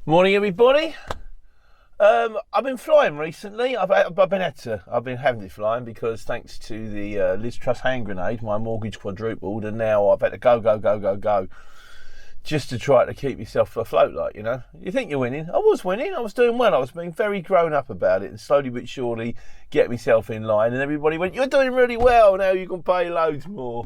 Morning, everybody. I've been flying recently. I've been having to flying because thanks to the Liz Truss hand grenade, my mortgage quadrupled, and now I've had to go just to try to keep myself afloat. Like, you know, you think you're winning. I was winning. I was doing well. I was being very grown up about it, and slowly but surely get myself in line. And everybody went, "You're doing really well. Now you can pay loads more."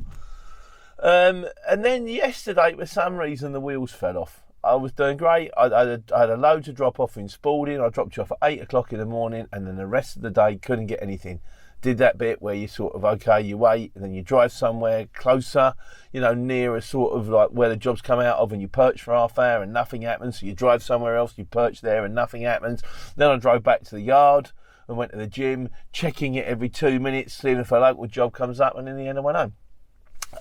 And then yesterday, for some reason, the wheels fell off. I was doing great. I had a load to drop off in Spalding. I dropped you off at 8 o'clock in the morning, and then the rest of the day couldn't get anything. Did that bit where you sort of, okay, you wait, and then you drive somewhere closer, you know, nearer sort of like where the job's come out of, and you perch for half hour and nothing happens. So you drive somewhere else, you perch there and nothing happens. Then I drove back to the yard and went to the gym, checking it every 2 minutes, seeing if a local job comes up, and in the end I went home.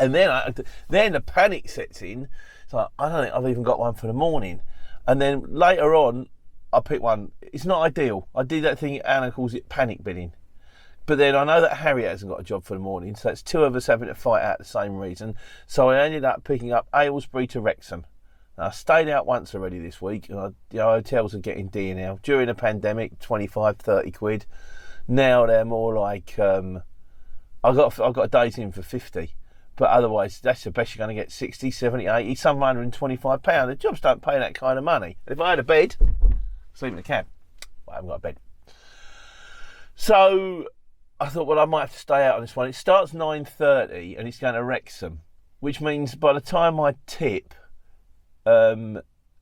And then the panic sets in. It's like, I don't think I've even got one for the morning. And then later on, I picked one. It's not ideal. I did that thing Anna calls it panic bidding. But then I know that Harriet hasn't got a job for the morning, so it's two of us having to fight out the same reason. So I ended up picking up Aylesbury to Wrexham. Now, I stayed out once already this week. Hotels are getting dear now. During the pandemic, 25, 30 quid. Now they're more like, I got a day's in for 50. But otherwise, that's the best you're going to get, 60, 70, 80, some £125. The jobs don't pay that kind of money. If I had a bed, sleep in a cab. Well, I haven't got a bed. So I thought, well, I might have to stay out on this one. It starts 9:30 and it's going to Wrexham, which means by the time I tip,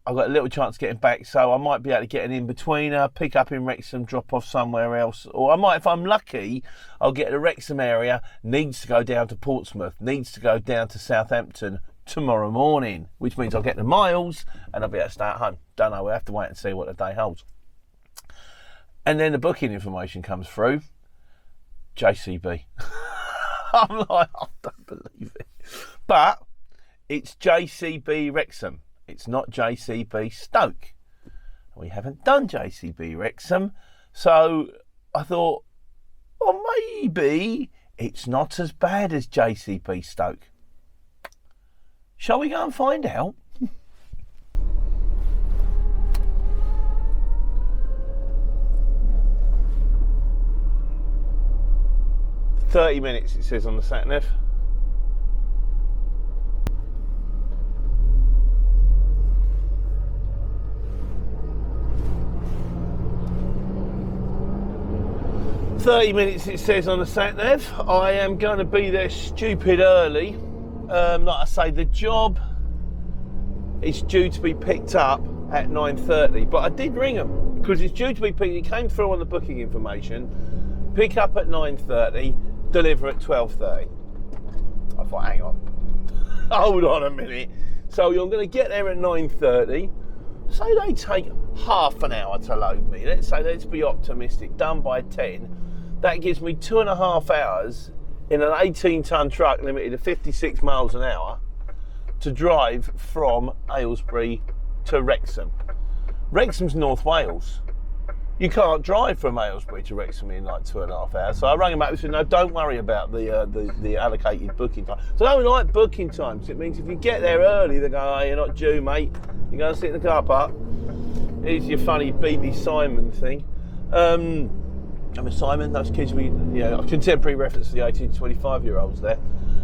I've got a little chance of getting back, so I might be able to get an in-betweener, pick up in Wrexham, drop off somewhere else. Or I might, if I'm lucky, I'll get to the Wrexham area, needs to go down to Portsmouth, needs to go down to Southampton tomorrow morning, which means I'll get the miles and I'll be able to stay at home. Don't know, we'll have to wait and see what the day holds. And then the booking information comes through, JCB. I'm like, I don't believe it. But it's JCB Wrexham. It's not JCB Stoke. We haven't done JCB Wrexham. So I thought, well, maybe it's not as bad as JCB Stoke. Shall we go and find out? 30 minutes it says on the sat-nav. Minutes it says on the sat-nav. I am going to be there stupid early. Like I say, the job is due to be picked up at 9:30, but I did ring them because it's due to be picked. It came through on the booking information. Pick up at 9:30, deliver at 12:30. I thought, hang on, hold on a minute. So you're going to get there at 9:30. Say they take half an hour to load me. Let's be optimistic. Done by 10. That gives me 2.5 hours in an 18-ton truck limited to 56 miles an hour to drive from Aylesbury to Wrexham. Wrexham's North Wales. You can't drive from Aylesbury to Wrexham in like 2.5 hours. So I rang him up and said, no, don't worry about the allocated booking time. So I don't like booking times. It means if you get there early, they go, oh, you're not due, mate. You're going to sit in the car park. Here's your funny BB Simon thing. I'm a Simon, those kids, a contemporary reference to the 18 to 25-year-olds there.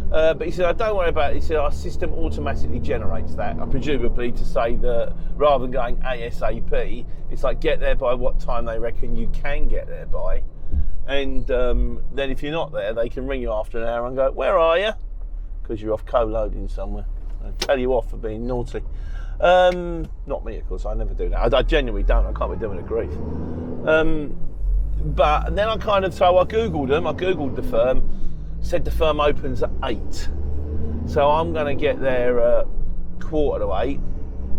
But he said, oh, don't worry about it. He said, our system automatically generates that. Presumably to say that rather than going ASAP, it's like get there by what time they reckon you can get there by. And then if you're not there, they can ring you after an hour and go, where are you? Because you're off co-loading somewhere. They'll tell you off for being naughty. Not me, of course, I never do that. I genuinely don't. I can't be doing a grief. But then I Googled them. I Googled the firm. Said the firm opens at 8. So I'm going to get there at 7:45,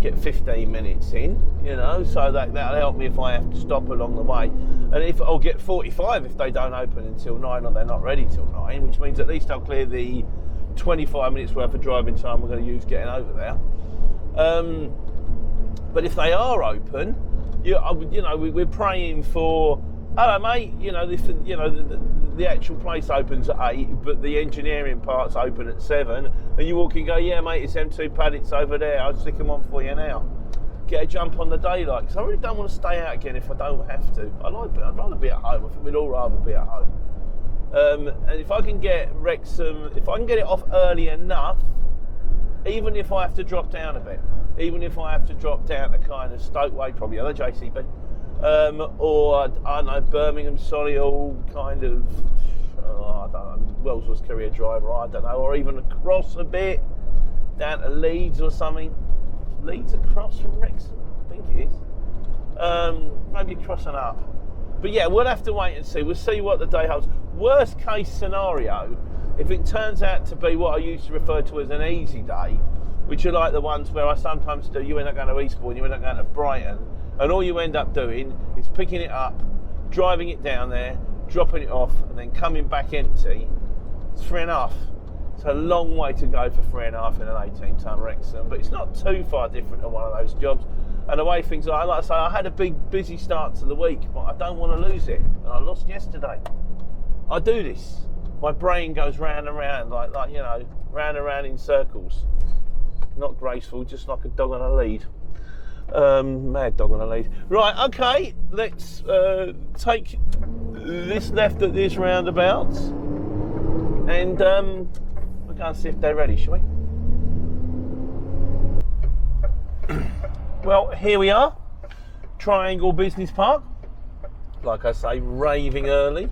get 15 minutes in, so that'll help me if I have to stop along the way. And I'll get 45 if they don't open until 9 or they're not ready till 9, which means at least I'll clear the 25 minutes worth of driving time we're going to use getting over there. But if they are open, we're praying for, hello mate, the actual place opens at 8, but the engineering part's open at 7, and you walk in and go, yeah mate, it's M2 paddocks over there, I'll stick them on for you now. get a jump on the daylight, because I really don't want to stay out again if I don't have to. I'd rather be at home. I think we'd all rather be at home. And if I can get Wrexham, if I can get it off early enough, even if I have to drop down a bit, even if I have to drop down to kind of Stoke Way, probably other JCB, or I don't know, Birmingham, Solihull, kind of, I don't know, Wellsworth's career driver, I don't know, or even across a bit down to Leeds or something. Leeds across from Wrexham, I think it is. Maybe crossing up. But yeah, we'll have to wait and see. We'll see what the day holds. Worst case scenario, if it turns out to be what I used to refer to as an easy day, which are like the ones where I sometimes do, you end up going to Eastbourne, you end up going to Brighton, and all you end up doing is picking it up, driving it down there, dropping it off, and then coming back empty. It's 3.5. It's a long way to go for 3.5 in an 18-ton Wrexham, but it's not too far different to one of those jobs. And the way things are, like I say, I had a big busy start to the week, but I don't want to lose it. And I lost yesterday. I do this. My brain goes round and round, like you know, round and round in circles. Not graceful, just like a dog on a lead. Mad dog on a lead. Right, okay, let's take this left at this roundabout, and we'll go and see if they're ready, shall we? Well, here we are, Triangle Business Park. Like I say, raving early.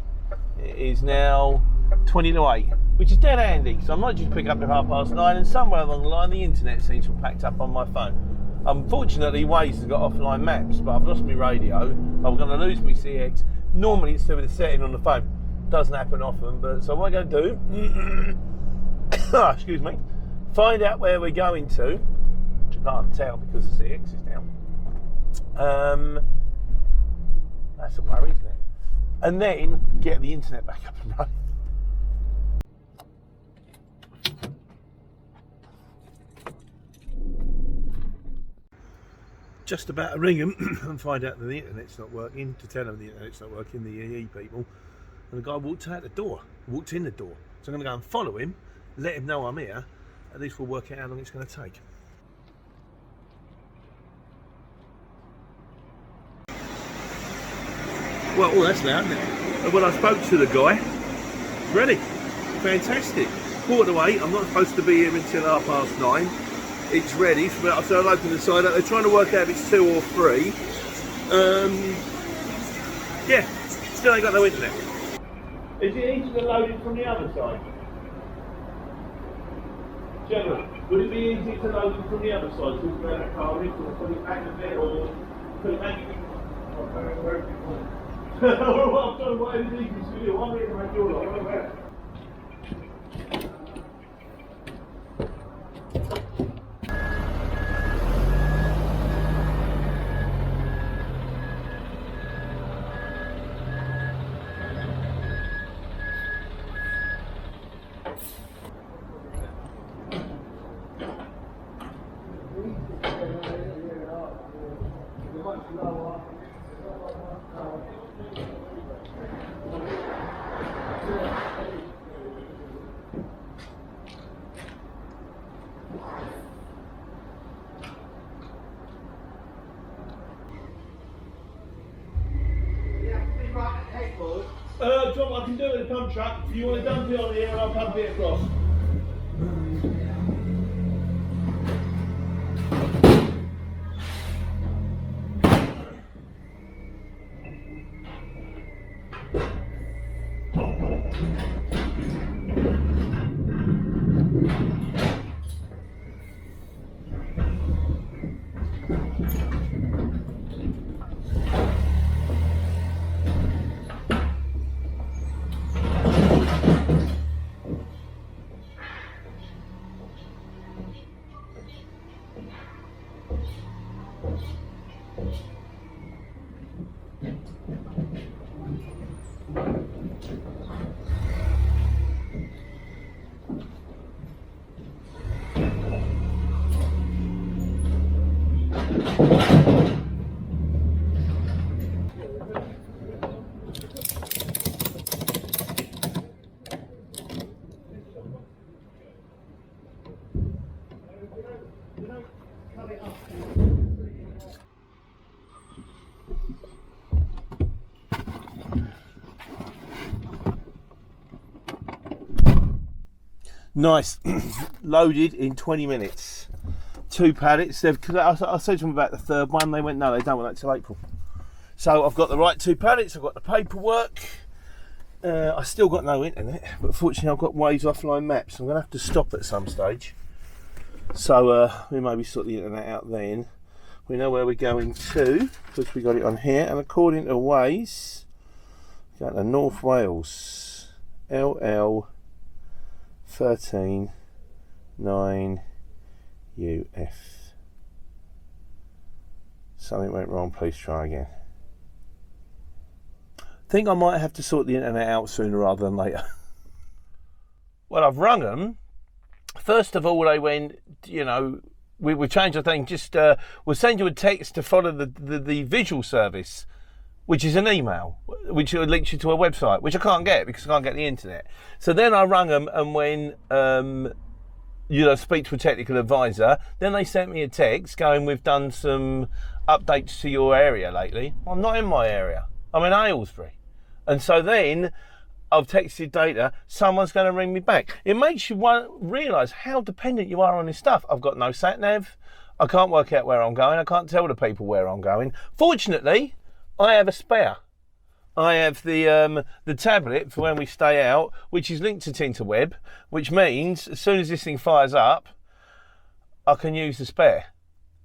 It is now 20 to 8, which is dead handy, because I might just pick up at 9:30, and somewhere along the line the internet seems to have packed up on my phone. Unfortunately, Waze has got offline maps, but I've lost my radio. I'm going to lose my CX. Normally it's through the setting on the phone. Doesn't happen often, but so what I'm going to do, excuse me, find out where we're going to, which I can't tell because the CX is down. That's a worry, isn't it? And then get the internet back up and running. Just about to ring them and find out that the internet's not working, to tell them the internet's not working, the EE people. And the guy walked in the door. So I'm going to go and follow him, let him know I'm here. At least we'll work out how long it's going to take. Well, oh, that's loud, isn't it? And when I spoke to the guy, ready, fantastic. 7:45, I'm not supposed to be here until 9:30. It's ready, so I'll open the side up. They're trying to work out if it's 2 or 3. Yeah, still ain't got no internet. Is it easier to load it from the other side? Gentlemen, would it be easier to load it from the other side? So we can that car in, or put it back a bit, or put it back in? I'm trying to wait as easy as you. I'm ready to make your life. John, I can do it with a pump truck. If you want to dump it on here, I'll pump it across. Nice. Loaded in 20 minutes. 2 pallets. I said to them about the third one. They went, no, they don't want that till April. So I've got the right 2 pallets. I've got the paperwork. I still got no internet, but fortunately I've got Waze offline maps. I'm going to have to stop at some stage. So we maybe sort the internet out then. We know where we're going to, because we got it on here. And according to Waze, we're going to North Wales. LL 13 9 UF. Something went wrong, please try again. I think I might have to sort the internet out sooner rather than later. Well, I've rung them. First of all, they went, you know, we changed the thing. Just we'll send you a text to follow the visual service, which is an email, which links you to a website, which I can't get because I can't get the internet. So then I rung them, and when you know, speak to a technical advisor, then they sent me a text going, we've done some updates to your area lately. Well, I'm not in my area. I'm in Aylesbury. And so then I've texted Data, someone's going to ring me back. It makes you realise how dependent you are on this stuff. I've got no sat-nav. I can't work out where I'm going. I can't tell the people where I'm going. Fortunately, I have a spare. I have the tablet for when we stay out, which is linked to Tinterweb, which means as soon as this thing fires up, I can use the spare.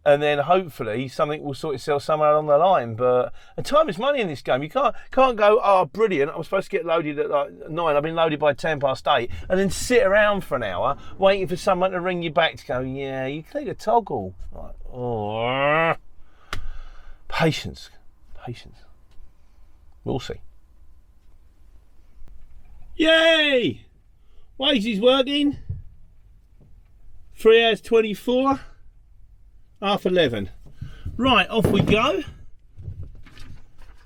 And then hopefully something will sort itself somewhere along the line. But time is money in this game. You can't go, oh, brilliant, I'm supposed to get loaded at like 9. I've been loaded by 8:10, and then sit around for an hour waiting for someone to ring you back to go, yeah, you click a toggle. Like, oh. Patience. We'll see. Yay! Waze is working. 3 hours 24. 11:30. Right, off we go.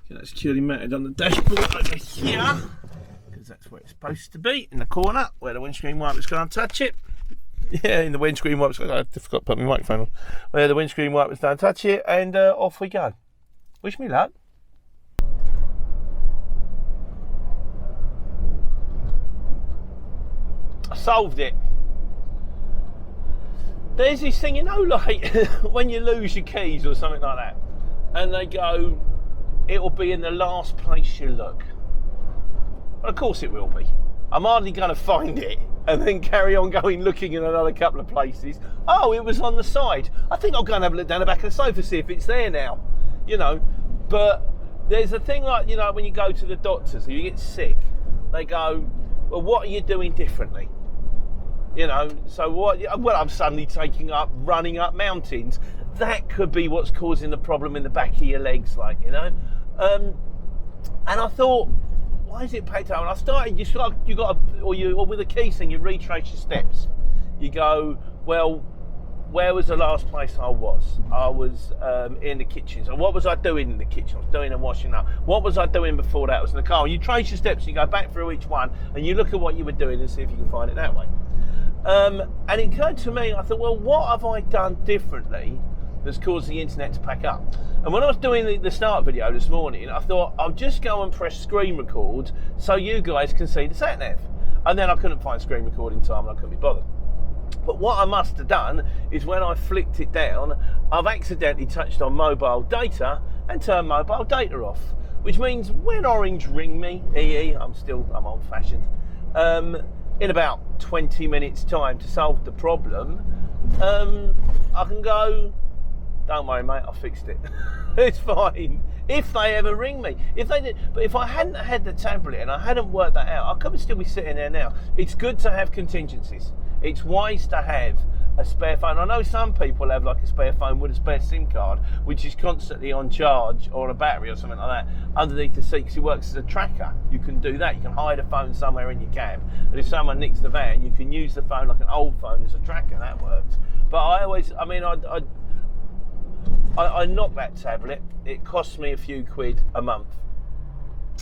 Get that securely mounted on the dashboard over here, because that's where it's supposed to be, in the corner where the windscreen wipers can't touch it. Yeah, in the windscreen wipers. I forgot to put my microphone on. Where the windscreen wipers don't touch it, and off we go. Wish me luck. I solved it. There's this thing, you know, like when you lose your keys or something like that, and they go, it'll be in the last place you look. Well, of course it will be. I'm hardly going to find it and then carry on going looking in another couple of places. Oh, it was on the side. I think I'll go and have a look down the back of the sofa, see if it's there now. You know, but there's a thing like, you know, when you go to the doctors and you get sick, they go, well, what are you doing differently? You know, so what? Well, I'm suddenly running up mountains. That could be what's causing the problem in the back of your legs, like, you know. And I thought, why is it packed up? And I started, or with a key thing, you retrace your steps. You go, well, where was the last place I was? I was in the kitchen. So what was I doing in the kitchen? I was doing the washing up. What was I doing before that? I was in the car. And you trace your steps, you go back through each one, and you look at what you were doing and see if you can find it that way. And it occurred to me, I thought, well, what have I done differently that's caused the internet to pack up? And when I was doing the start video this morning, I thought, I'll just go and press screen record so you guys can see the sat-nav. And then I couldn't find screen record in time and I couldn't be bothered. But what I must have done is when I flicked it down, I've accidentally touched on mobile data and turned mobile data off, which means when Orange ring me, I'm old-fashioned, in about 20 minutes time to solve the problem, I can go, don't worry mate, I fixed it. It's fine. If they ever ring me. If they did, but if I hadn't had the tablet and I hadn't worked that out, I could still be sitting there now. It's good to have contingencies. It's wise to have a spare phone. I know some people have like a spare phone with a spare SIM card, which is constantly on charge, or a battery or something like that underneath the seat, because it works as a tracker. You can do that. You can hide a phone somewhere in your cab, and if someone nicks the van, you can use the phone like an old phone as a tracker. That works. But I knocked that tablet. It cost me a few quid a month.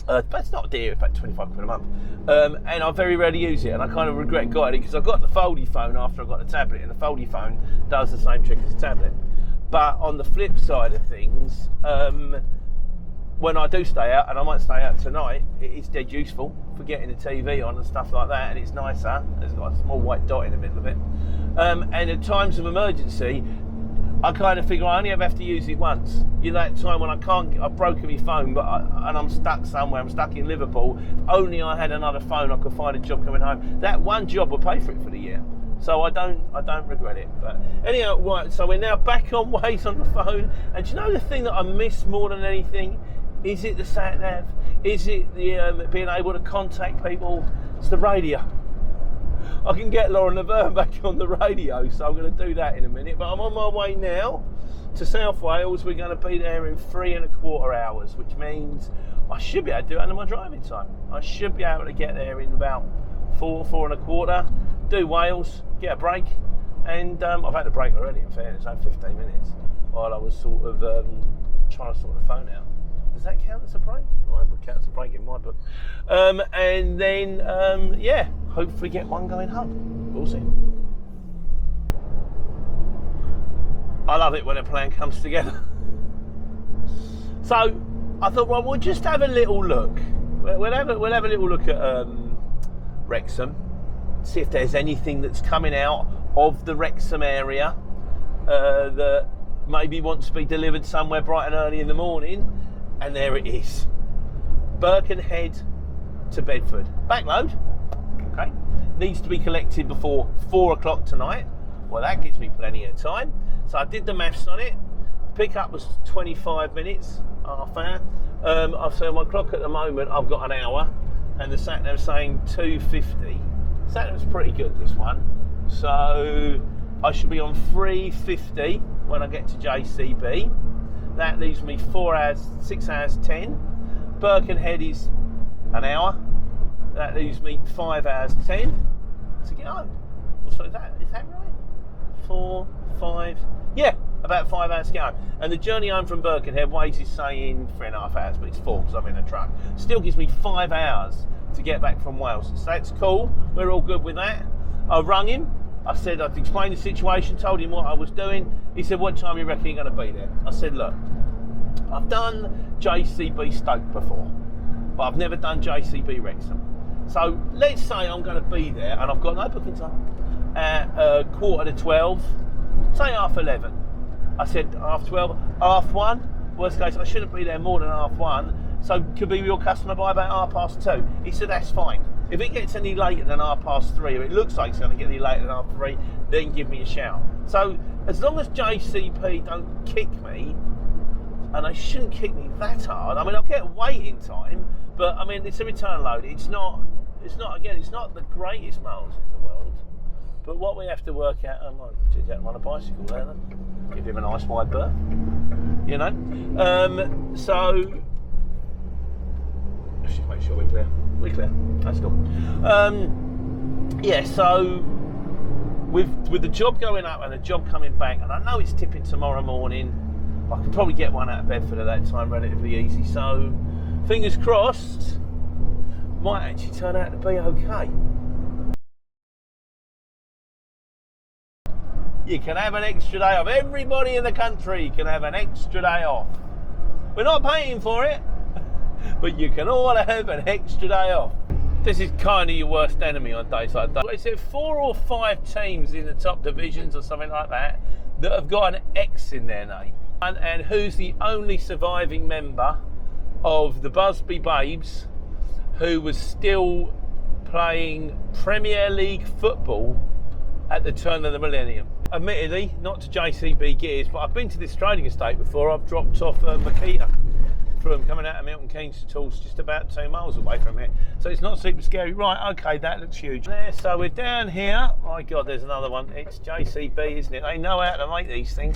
But it's not dear, about 25 quid a month. And I very rarely use it, and I kind of regret getting it because I got the foldy phone after I got the tablet, and the foldy phone does the same trick as the tablet. But on the flip side of things, when I do stay out, and I might stay out tonight, it's dead useful for getting the TV on and stuff like that, and it's nicer. There's got a small white dot in the middle of it. And at times of emergency, I kind of figure I only ever have to use it once. You know, that time when I've broken my phone, and I'm stuck somewhere, I'm stuck in Liverpool. If only I had another phone, I could find a job coming home. That one job will pay for it for the year. So I don't regret it. But anyhow, right, so we're now back on Waze on the phone. And do you know the thing that I miss more than anything? Is it the sat nav? Is it the being able to contact people? It's the radio. I can get Lauren Laverne back on the radio, so I'm going to do that in a minute. But I'm on my way now to South Wales. We're going to be there in 3¼ hours, which means I should be able to do it under my driving time. I should be able to get there in about 4¼ do Wales, get a break, and I've had a break already, in fairness, I had 15 minutes while I was sort of trying to sort the phone out. Does that count as a break? Well, it counts as a break in my book. And then, yeah, hopefully get one going home. We'll see. I love it when a plan comes together. So I thought, well, we'll just have a little look. We'll have a little look at Wrexham. See if there's anything that's coming out of the Wrexham area that maybe wants to be delivered somewhere bright and early in the morning. And there it is. Birkenhead to Bedford. Backload. Okay. Needs to be collected before 4 o'clock tonight. Well, that gives me plenty of time. So I did the maths on it. Pickup was 25 minutes, half hour. I've set my clock at the moment, I've got an hour. And the sat nav's saying 2:50. Sat nav's pretty good, this one. So I should be on 3:50 when I get to JCB. That leaves me 4 hours, 6 hours 10. Birkenhead is an hour. That leaves me 5 hours 10 to get home. So is that right? 4, 5, yeah, about 5 hours to get home. And the journey home from Birkenhead, Waze is saying 3½ hours, but it's 4 because I'm in a truck. Still gives me 5 hours to get back from Wales. So that's cool. We're all good with that. I rung him. I said, I'd explained the situation, told him what I was doing. He said, what time you reckon you're going to be there? I said, look, I've done JCB Stoke before, but I've never done JCB Wrexham. So let's say I'm going to be there and I've got no booking time at 11:45, say 11:30. I said 12:30, 1:30. Worst case, I shouldn't be there more than 1:30. So could be your customer by about 2:30. He said, that's fine. If it gets any later than 3:30, or it looks like it's going to get any later than 3:30, then give me a shout. So as long as JCP don't kick me, and they shouldn't kick me that hard. I mean, I'll get waiting time, but I mean, it's a return load. It's not the greatest miles in the world. But what we have to work out, I'm on a bicycle there, then. Give him a nice wide berth, you know. So let's just make sure we're clear. We're clear. That's cool. Yeah. So with the job going up and the job coming back, and I know it's tipping tomorrow morning. I could probably get one out of Bedford at that time relatively easy. So fingers crossed, might actually turn out to be okay. You can have an extra day off. Everybody in the country can have an extra day off. We're not paying for it, but you can all have an extra day off. This is kind of your worst enemy on days like that. Is it 4 or 5 teams in the top divisions or something like that that have got an X in their name? And who's the only surviving member of the Busby Babes who was still playing Premier League football at the turn of the millennium? Admittedly, not to JCB Gears, but I've been to this trading estate before. I've dropped off Makita from coming out of Milton Keynes to Tools, just about 2 miles away from it. So it's not super scary. Right, okay, that looks huge. There, so we're down here. My God, there's another one. It's JCB, isn't it? They know how to make these things.